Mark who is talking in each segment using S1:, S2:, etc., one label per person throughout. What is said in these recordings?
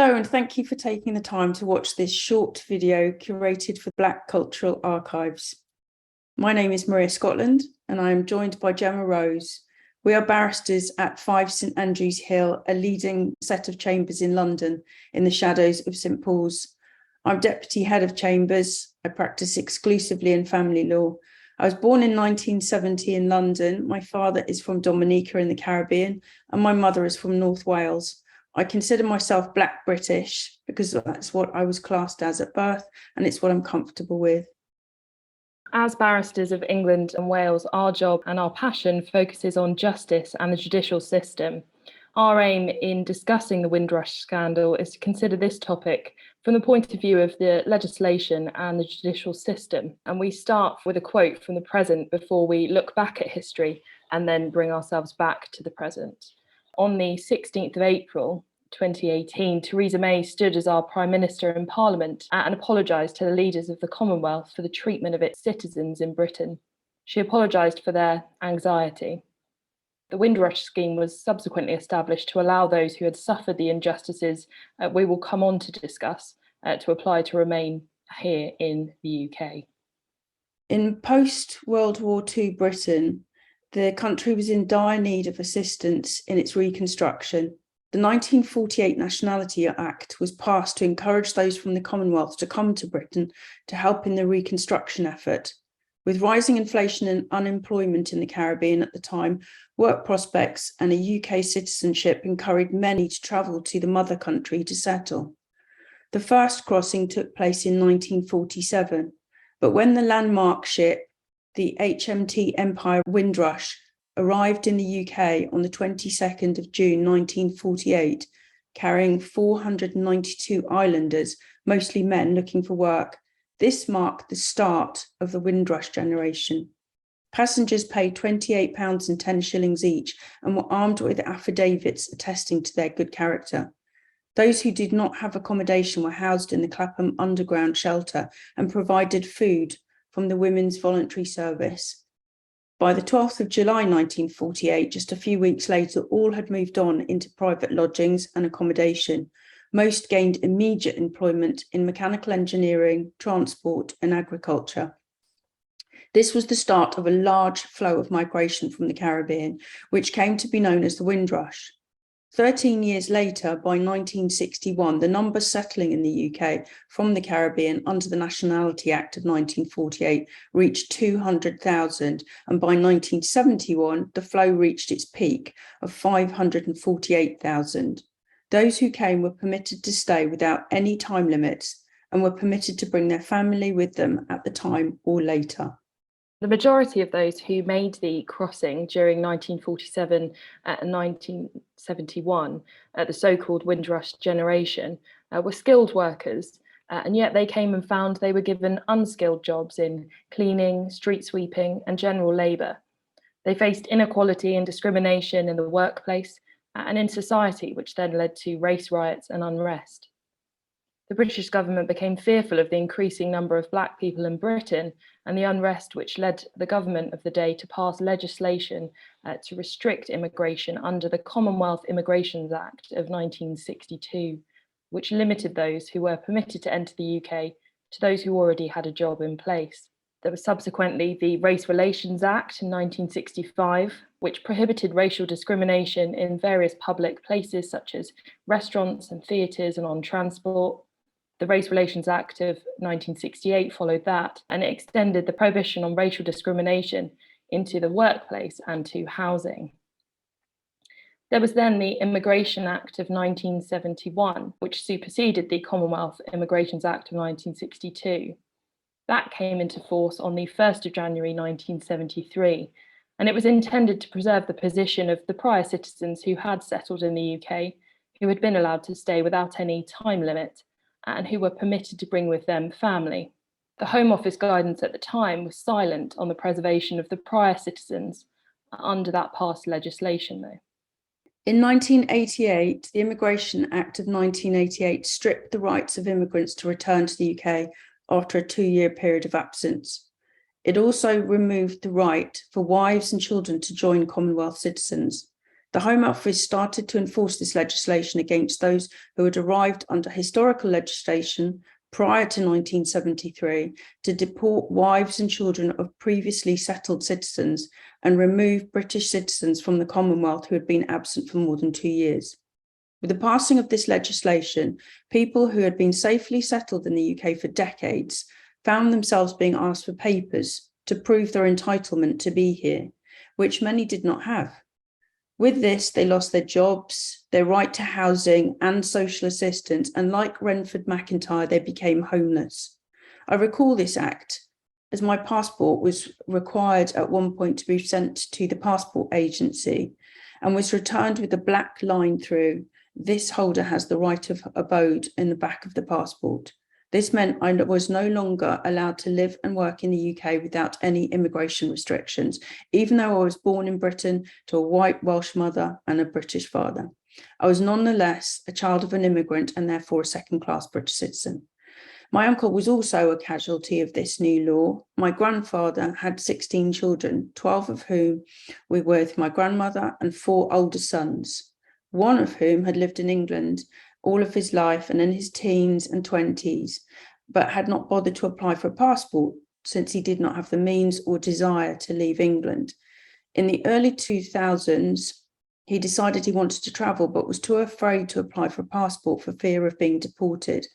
S1: Hello, and thank you for taking the time to watch this short video curated for Black Cultural Archives. My name is Maria Scotland, and I am joined by Gemma Rose. We are barristers at 5 St Andrews Hill, a leading set of chambers in London in the shadows of St Paul's. I'm Deputy Head of Chambers. I practice exclusively in family law. I was born in 1970 in London. My father is from Dominica in the Caribbean, and my mother is from North Wales. I consider myself Black British because that's what I was classed as at birth, and it's what I'm comfortable with.
S2: As barristers of England and Wales, our job and our passion focuses on justice and the judicial system. Our aim in discussing the Windrush scandal is to consider this topic from the point of view of the legislation and the judicial system. And we start with a quote from the present before we look back at history and then bring ourselves back to the present. On the 16th of April 2018, Theresa May stood as our Prime Minister in Parliament and apologised to the leaders of the Commonwealth for the treatment of its citizens in Britain. She apologised for their anxiety. The Windrush scheme was subsequently established to allow those who had suffered the injustices we will come on to discuss to apply to remain here in the UK.
S1: In post-World War II Britain, the country was in dire need of assistance in its reconstruction. The 1948 Nationality Act was passed to encourage those from the Commonwealth to come to Britain to help in the reconstruction effort. With rising inflation and unemployment in the Caribbean at the time, work prospects and a UK citizenship encouraged many to travel to the mother country to settle. The first crossing took place in 1947, but when the landmark ship, the HMT Empire Windrush, arrived in the UK on the 22nd of June 1948, carrying 492 islanders, mostly men looking for work, this marked the start of the Windrush generation. Passengers paid £28 and 10 shillings each and were armed with affidavits attesting to their good character. Those who did not have accommodation were housed in the Clapham Underground shelter and provided food from the Women's Voluntary Service. By the 12th of July 1948, just a few weeks later, all had moved on into private lodgings and accommodation. Most gained immediate employment in mechanical engineering, transport, and agriculture. This was the start of a large flow of migration from the Caribbean, which came to be known as the Windrush. 13 years later, by 1961, the numbers settling in the UK from the Caribbean under the Nationality Act of 1948 reached 200,000, and by 1971, the flow reached its peak of 548,000. Those who came were permitted to stay without any time limits and were permitted to bring their family with them at the time or later.
S2: The majority of those who made the crossing during 1947 and 1971, the so-called Windrush generation, were skilled workers, and yet they came and found they were given unskilled jobs in cleaning, street sweeping, and general labour. They faced inequality and discrimination in the workplace and in society, which then led to race riots and unrest. The British government became fearful of the increasing number of Black people in Britain and the unrest which led the government of the day to pass legislation to restrict immigration under the Commonwealth Immigrations Act of 1962, which limited those who were permitted to enter the UK to those who already had a job in place. There was subsequently the Race Relations Act in 1965, which prohibited racial discrimination in various public places such as restaurants and theatres and on transport. The Race Relations Act of 1968 followed that, and it extended the prohibition on racial discrimination into the workplace and to housing. There was then the Immigration Act of 1971, which superseded the Commonwealth Immigrations Act of 1962. That came into force on the 1st of January 1973, and it was intended to preserve the position of the prior citizens who had settled in the UK, who had been allowed to stay without any time limit, and who were permitted to bring with them family. The Home Office guidance at the time was silent on the preservation of the prior citizens under that past legislation, though.
S1: In 1988, the Immigration Act of 1988 stripped the rights of immigrants to return to the UK after a 2-year period of absence. It also removed the right for wives and children to join Commonwealth citizens. The Home Office started to enforce this legislation against those who had arrived under historical legislation prior to 1973 to deport wives and children of previously settled citizens and remove British citizens from the Commonwealth who had been absent for more than 2 years. With the passing of this legislation, people who had been safely settled in the UK for decades found themselves being asked for papers to prove their entitlement to be here, which many did not have. With this, they lost their jobs, their right to housing and social assistance, and like Renford McIntyre, they became homeless. I recall this act as my passport was required at one point to be sent to the passport agency and was returned with a black line through, "This holder has the right of abode," in the back of the passport. This meant I was no longer allowed to live and work in the UK without any immigration restrictions, even though I was born in Britain to a white Welsh mother and a British father. I was nonetheless a child of an immigrant and therefore a second-class British citizen. My uncle was also a casualty of this new law. My grandfather had 16 children, 12 of whom were with my grandmother and 4 older sons, one of whom had lived in England all of his life and in his teens and 20s, but had not bothered to apply for a passport since he did not have the means or desire to leave England. In the early 2000s, he decided he wanted to travel, but was too afraid to apply for a passport for fear of being deported.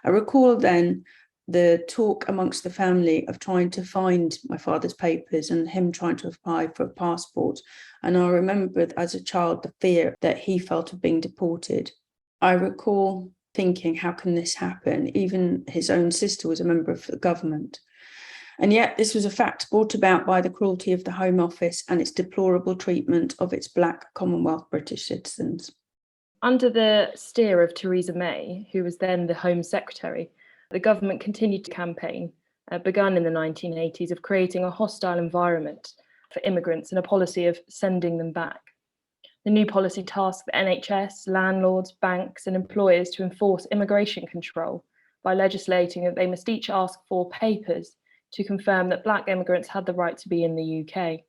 S1: I recall then the talk amongst the family of trying to find my father's papers and him trying to apply for a passport. And I remembered as a child the fear that he felt of being deported. I recall thinking, how can this happen? Even his own sister was a member of the government. And yet this was a fact brought about by the cruelty of the Home Office and its deplorable treatment of its Black Commonwealth British citizens.
S2: Under the steer of Theresa May, who was then the Home Secretary, the government continued to campaign, begun in the 1980s, of creating a hostile environment for immigrants and a policy of sending them back. The new policy tasked the NHS, landlords, banks, and employers to enforce immigration control by legislating that they must each ask for papers to confirm that Black immigrants had the right to be in the UK.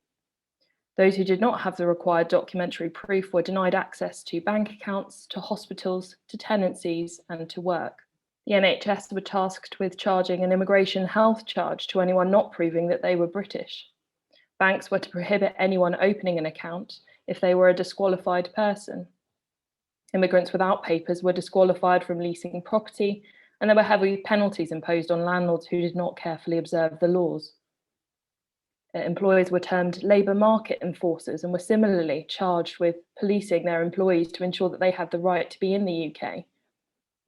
S2: Those who did not have the required documentary proof were denied access to bank accounts, to hospitals, to tenancies, and to work. The NHS were tasked with charging an immigration health charge to anyone not proving that they were British. Banks were to prohibit anyone opening an account if they were a disqualified person. Immigrants without papers were disqualified from leasing property, and there were heavy penalties imposed on landlords who did not carefully observe the laws. Employers were termed labour market enforcers and were similarly charged with policing their employees to ensure that they had the right to be in the UK.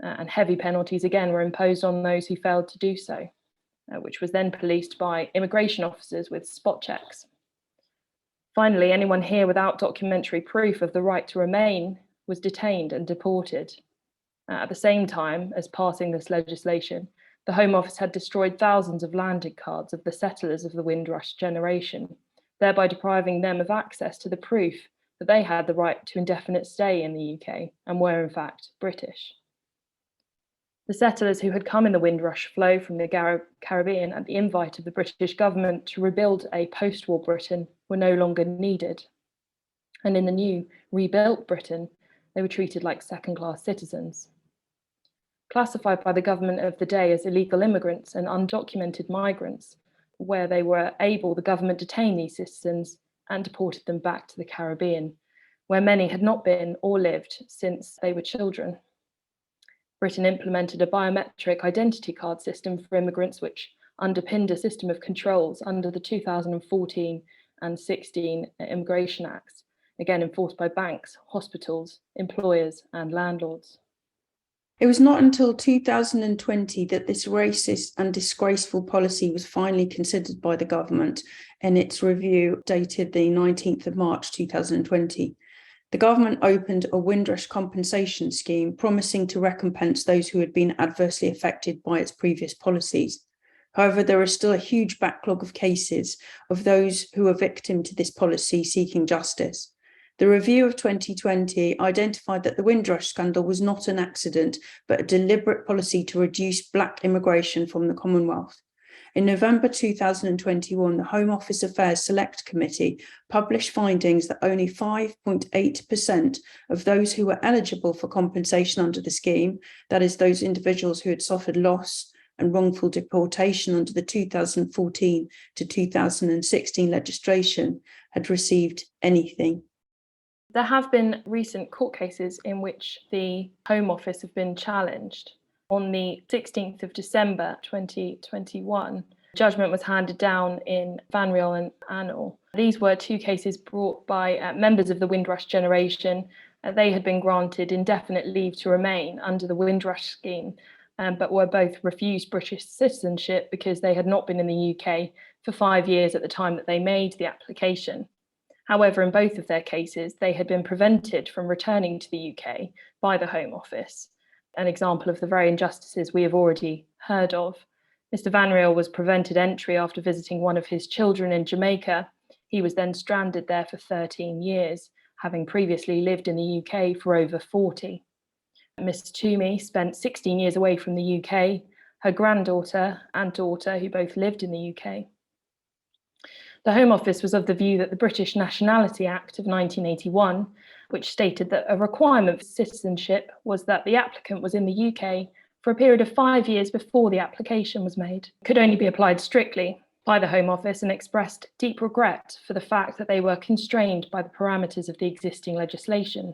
S2: And heavy penalties again were imposed on those who failed to do so, which was then policed by immigration officers with spot checks. Finally, anyone here without documentary proof of the right to remain was detained and deported. At the same time as passing this legislation, the Home Office had destroyed thousands of landed cards of the settlers of the Windrush generation, thereby depriving them of access to the proof that they had the right to indefinite stay in the UK and were in fact British. The settlers who had come in the Windrush flow from the Caribbean at the invite of the British government to rebuild a post-war Britain were no longer needed. And in the new rebuilt Britain, they were treated like second-class citizens. Classified by the government of the day as illegal immigrants and undocumented migrants, where they were able, the government detained these citizens and deported them back to the Caribbean, where many had not been or lived since they were children. Britain implemented a biometric identity card system for immigrants, which underpinned a system of controls under the 2014 and 16 Immigration Acts, again enforced by banks, hospitals, employers, and landlords.
S1: It was not until 2020 that this racist and disgraceful policy was finally considered by the government in its review dated the 19th of March 2020. The government opened a Windrush compensation scheme promising to recompense those who had been adversely affected by its previous policies. However, there is still a huge backlog of cases of those who are victim to this policy seeking justice. The review of 2020 identified that the Windrush scandal was not an accident, but a deliberate policy to reduce Black immigration from the Commonwealth. In November 2021, the Home Office Affairs Select Committee published findings that only 5.8% of those who were eligible for compensation under the scheme, that is, those individuals who had suffered loss and wrongful deportation under the 2014 to 2016 legislation, had received anything.
S2: There have been recent court cases in which the Home Office have been challenged. On the 16th of December 2021, judgment was handed down in Van Riel and Anil. These were two cases brought by members of the Windrush generation. They had been granted indefinite leave to remain under the Windrush scheme, but were both refused British citizenship because they had not been in the UK for 5 years at the time that they made the application. However, in both of their cases, they had been prevented from returning to the UK by the Home Office, an example of the very injustices we have already heard of. Mr. Van Riel was prevented entry after visiting one of his children in Jamaica. He was then stranded there for 13 years, having previously lived in the UK for over 40. Miss Toomey spent 16 years away from the UK, her granddaughter and daughter, who both lived in the UK. The Home Office was of the view that the British Nationality Act of 1981, which stated that a requirement for citizenship was that the applicant was in the UK for a period of 5 years before the application was made, could only be applied strictly by the Home Office, and expressed deep regret for the fact that they were constrained by the parameters of the existing legislation.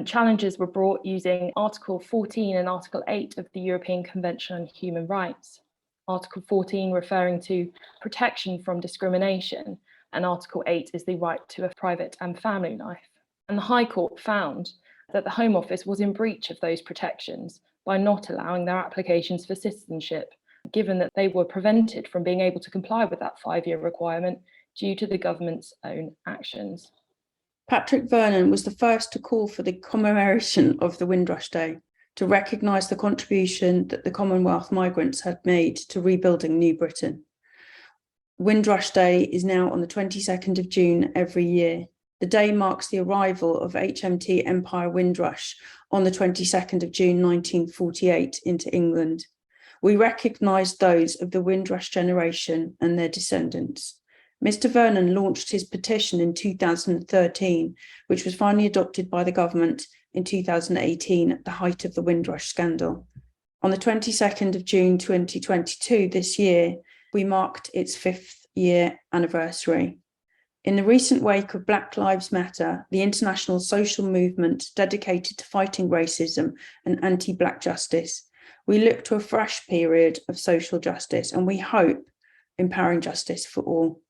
S2: Challenges were brought using Article 14 and Article 8 of the European Convention on Human Rights. Article 14 referring to protection from discrimination, and Article 8 is the right to a private and family life. And the High Court found that the Home Office was in breach of those protections by not allowing their applications for citizenship, given that they were prevented from being able to comply with that 5-year requirement due to the government's own actions.
S1: Patrick Vernon was the first to call for the commemoration of the Windrush Day, to recognise the contribution that the Commonwealth migrants had made to rebuilding New Britain. Windrush Day is now on the 22nd of June every year. The day marks the arrival of HMT Empire Windrush on the 22nd of June 1948 into England. We recognise those of the Windrush generation and their descendants. Mr. Vernon launched his petition in 2013, which was finally adopted by the government in 2018 at the height of the Windrush scandal. On the 22nd of June 2022, this year, we marked its 5th year anniversary. In the recent wake of Black Lives Matter, the international social movement dedicated to fighting racism and anti-Black justice, we look to a fresh period of social justice, and we hope empowering justice for all.